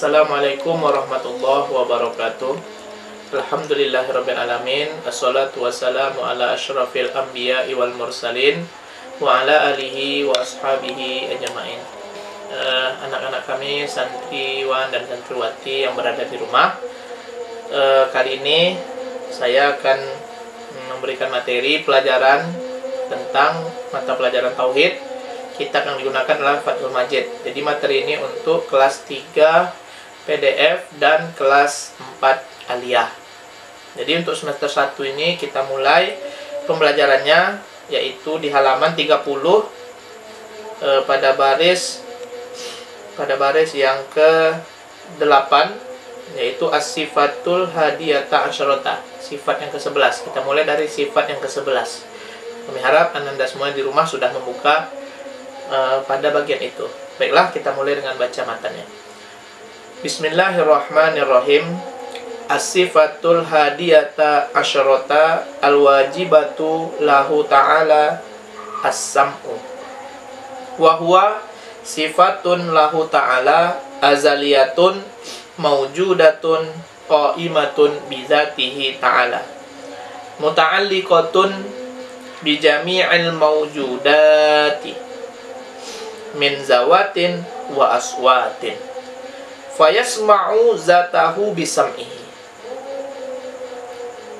Assalamualaikum warahmatullahi wabarakatuh. Alhamdulillahirabbil alamin. Assalatu wassalamu ala asyrafil anbiya'i wal mursalin wa ala alihi wa ashabihi ajmain. Anak-anak kami, santriwan dan santriwati yang berada di rumah, kali ini saya akan memberikan materi pelajaran tentang mata pelajaran tauhid. Kitab yang digunakan adalah Fathul Majid. Jadi materi ini untuk kelas 3 PDF dan kelas 4 Aliyah. Jadi untuk semester 1 ini kita mulai pembelajarannya, yaitu di halaman 30 pada baris yang ke-8, yaitu As-Sifatul Hadiyata Asyarata, sifat yang ke-11. Kita mulai dari sifat yang ke-11. Kami harap Anda semua di rumah sudah membuka pada bagian itu. Baiklah, kita mulai dengan baca matanya. Bismillahirrahmanirrahim. As-sifatul hadiyata asyarata al-wajibatu lahu ta'ala as-sam'u wa huwa sifatun lahu ta'ala azaliyatun mawjudatun qa'imatun bizatihi ta'ala muta'alliqatun bijami'il mawjudati min zawatin wa aswatin fayasma'u zatahu bisam'ihi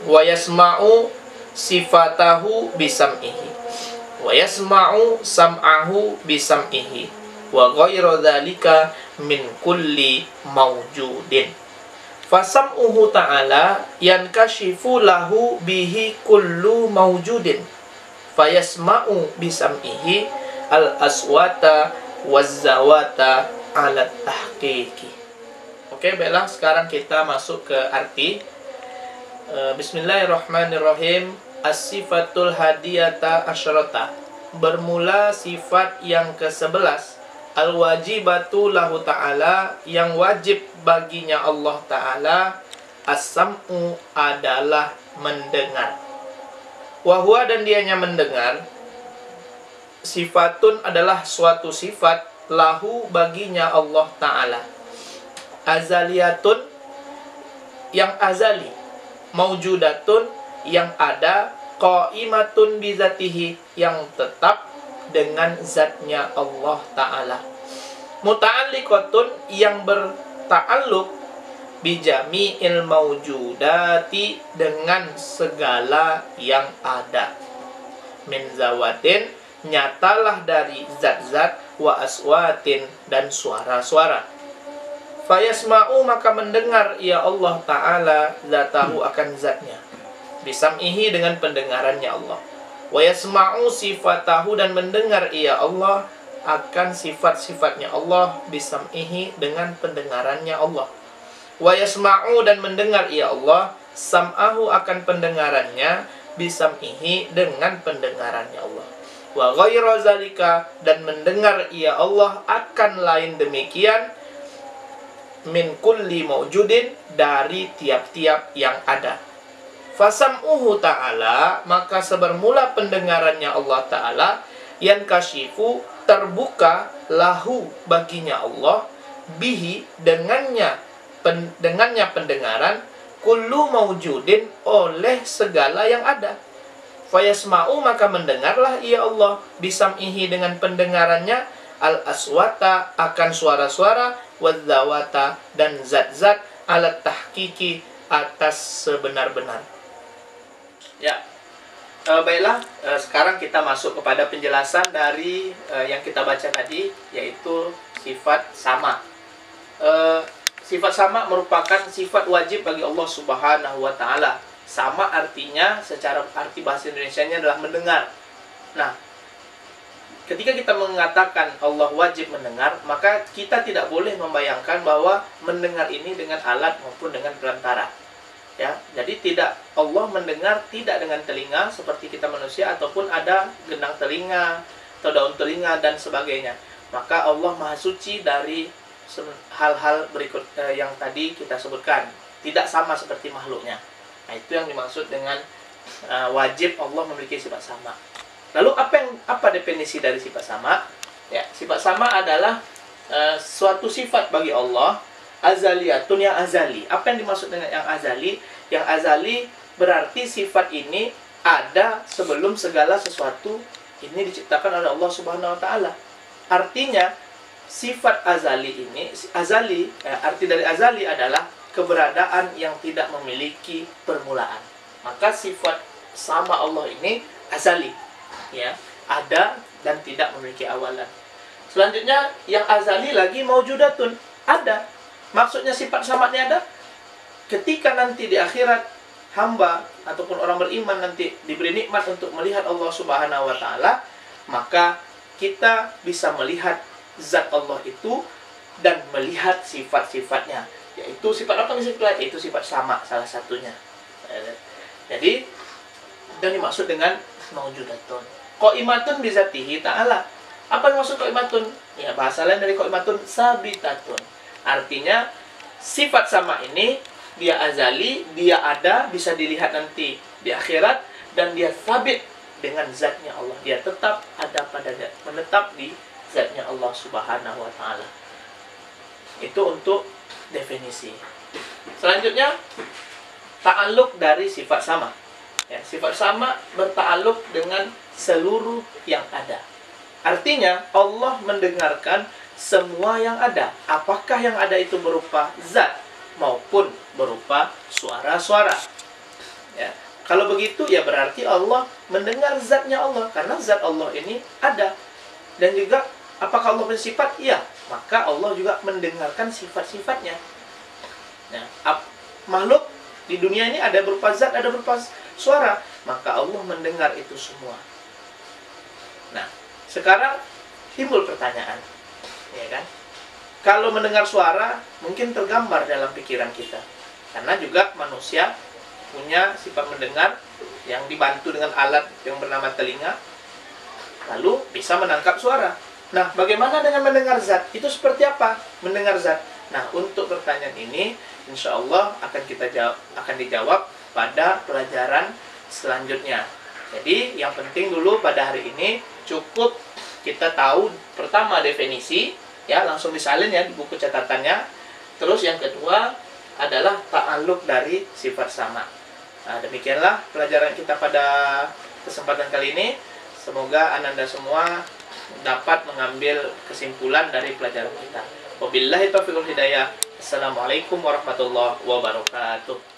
wa yasma'u sifatahu bisam'ihi wa yasma'u sam'ahu bisam'ihi wa ghairu dzalika min kulli mawjudin fasam'uhu ta'ala yankashifu lahu bihi kullu mawjudin fayasma'u bisam'ihi al-aswata waz-zawata ala tahqiqi. Oke, baiklah, sekarang kita masuk ke arti. Bismillahirrahmanirrahim. As-sifatul hadiyata asyarata, bermula sifat yang ke-11. Al-wajibatu lahu ta'ala, yang wajib baginya Allah Ta'ala. As-sam'u adalah mendengar. Wahwa, dan dianya mendengar. Sifatun adalah suatu sifat lahu baginya Allah Ta'ala. Azaliyatun, yang azali. Maujudatun, yang ada. Qa'imatun bizatihi, yang tetap dengan zatnya Allah Ta'ala. Muta'alliqatun, yang berta'alluq bijami'il maujudati, dengan segala yang ada. Min zawatin, nyatalah dari zat-zat, wa aswatin, dan suara-suara. Fayasma'u, maka mendengar ya Allah Ta'ala zatahu, akan zatnya. Bisam'ihi, dengan pendengarannya Allah. Wa yasma'u sifatahu, dan mendengar ya Allah akan sifat-sifatnya Allah. Bisam'ihi, dengan pendengarannya Allah. Wa yasma'u, dan mendengar ya Allah sam'ahu, akan pendengarannya. Bisam'ihi, dengan pendengarannya Allah. Wa ghairu zalika, dan mendengar ya Allah akan lain demikian, min kulli mawjudin, dari tiap-tiap yang ada. Fasam'uhu ta'ala, maka sebermula pendengarannya Allah Ta'ala, yang kasyifu, terbuka, lahu baginya Allah, bihi, dengannya pendengaran, kullu mawjudin, oleh segala yang ada. Fayasma'u, maka mendengarlah ia Allah bisam'ihi, dengan pendengarannya, al-aswata, akan suara-suara, wadzawata, dan zat-zat, alat tahqiqi, atas sebenar-benar. Ya, baiklah, sekarang kita masuk kepada penjelasan dari yang kita baca tadi, yaitu sifat sama. Sifat sama merupakan sifat wajib bagi Allah Subhanahu wa Ta'ala. Sama artinya, secara arti bahasa Indonesianya adalah mendengar. Nah, ketika kita mengatakan Allah wajib mendengar, maka kita tidak boleh membayangkan bahwa mendengar ini dengan alat maupun dengan perantara. Ya, jadi tidak, Allah mendengar tidak dengan telinga seperti kita manusia, ataupun ada genang telinga atau daun telinga dan sebagainya. Maka Allah Maha Suci dari hal-hal berikut yang tadi kita sebutkan. Tidak sama seperti makhluknya. Nah, itu yang dimaksud dengan wajib Allah memiliki sifat sama. Lalu apa definisi dari sifat sama? Ya, sifat sama adalah suatu sifat bagi Allah azaliyatun, yang azali. Apa yang dimaksud dengan yang azali? Yang azali berarti sifat ini ada sebelum segala sesuatu ini diciptakan oleh Allah Subhanahu wa taala. Artinya sifat azali ini, arti dari azali adalah keberadaan yang tidak memiliki permulaan. Maka sifat sama Allah ini azali, ya, ada dan tidak memiliki awalan. Selanjutnya yang azali lagi maujudatun, ada. Maksudnya sifat samanya ada. Ketika nanti di akhirat hamba ataupun orang beriman nanti diberi nikmat untuk melihat Allah Subhanahu wa taala, maka kita bisa melihat zat Allah itu dan melihat sifat-sifatnya. Yaitu sifat apa misalnya? Yaitu sifat sama salah satunya. Jadi dan dimaksud dengan maujudatun. Qaimatun bizatihi ta'ala. Apa yang maksud qaimatun? Ya, bahasa lain dari qaimatun sabitatun. Artinya sifat sama ini dia azali, dia ada, bisa dilihat nanti di akhirat, dan dia sabit dengan zatnya Allah. Dia tetap ada pada menetap di zatnya Allah Subhanahu wa taala. Itu untuk definisi. Selanjutnya ta'alluq dari sifat sama. Ya, sifat sama berta'alluq dengan seluruh yang ada. Artinya Allah mendengarkan semua yang ada. Apakah yang ada itu berupa zat maupun berupa suara-suara. Ya, kalau begitu ya berarti Allah mendengar zatnya Allah, karena zat Allah ini ada. Dan juga apakah Allah bersifat? Iya, maka Allah juga mendengarkan sifat-sifatnya. Nah, makhluk di dunia ini ada berupa zat, ada berupa suara, maka Allah mendengar itu semua. Nah, sekarang timbul pertanyaan, ya kan? Kalau mendengar suara mungkin tergambar dalam pikiran kita, karena juga manusia punya sifat mendengar yang dibantu dengan alat yang bernama telinga, lalu bisa menangkap suara. Nah, bagaimana dengan mendengar zat? Itu seperti apa mendengar zat? Nah, untuk pertanyaan ini insya Allah akan dijawab pada pelajaran selanjutnya. Jadi yang penting dulu pada hari ini cukup kita tahu pertama definisi, ya, langsung disalin ya di buku catatannya. Terus yang kedua adalah ta'alluq dari sifat sama. Nah, demikianlah pelajaran kita pada kesempatan kali ini. Semoga Ananda semua dapat mengambil kesimpulan dari pelajaran kita. Wabillahi taufiq wal hidayah. Assalamualaikum warahmatullahi wabarakatuh.